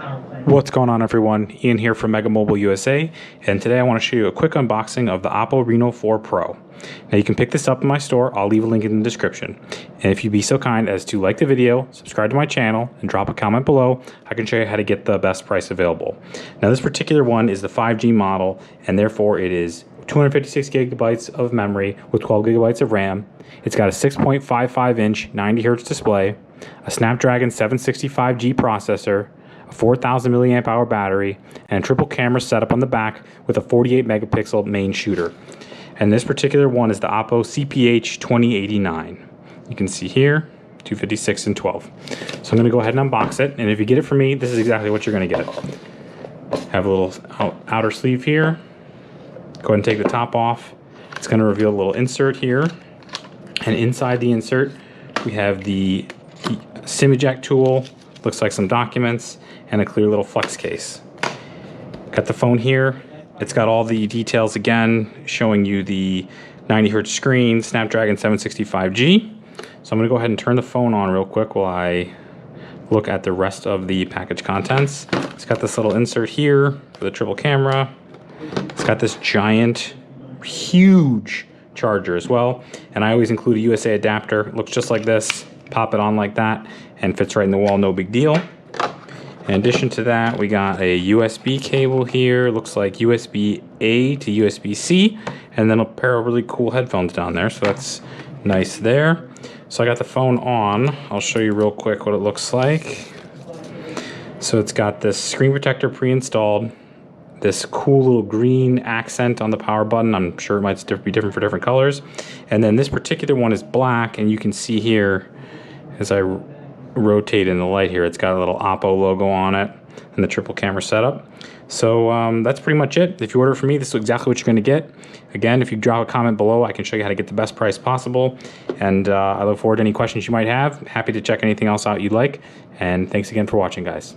What's going on, everyone? Ian here from Mega Mobile USA, and today I want to show you a quick unboxing of the Oppo Reno4 Pro. Now you can pick this up in my store. I'll leave a link in the description. And if you'd be so kind as to like the video, subscribe to my channel, and drop a comment below, I can show you how to get the best price available. Now this particular one is the 5G model, and therefore it is 256 gigabytes of memory with 12 gigabytes of RAM. It's got a 6.55-inch 90Hz display, a Snapdragon 765G processor, a 4,000 milliamp hour battery, and a triple camera setup on the back with a 48 megapixel main shooter. And this particular one is the Oppo CPH 2089. You can see here, 256 and 12. So I'm going to go ahead and unbox it, and if you get it from me, this is exactly what you're going to get. Have a little outer sleeve here. Go ahead and take the top off. It's going to reveal a little insert here, and inside the insert we have the SIM eject tool, looks like some documents, and a clear little flex case. Got the phone here. It's got all the details again, showing you the 90Hz screen, Snapdragon 765G. So I'm going to go ahead and turn the phone on real quick while I look at the rest of the package contents. It's got this little insert here for the triple camera. It's got this giant, huge charger as well, and I always include a USA adapter. It looks just like this. Pop it on like that and fits right in the wall, no big deal. In addition to that, we got a USB cable here. Looks like USB-A to USB-C, and then a pair of really cool headphones down there, so that's nice there. So I got the phone on. I'll show you real quick what it looks like. So it's got this screen protector pre-installed, this cool little green accent on the power button. I'm sure it might be different for different colors. And then this particular one is black, and you can see here as I rotate in the light here, it's got a little Oppo logo on it and the triple camera setup. So that's pretty much it. If you order from me, this is exactly what you're going to get. Again, if you drop a comment below, I can show you how to get the best price possible. And I look forward to any questions you might have. Happy to check anything else out you'd like. And thanks again for watching, guys.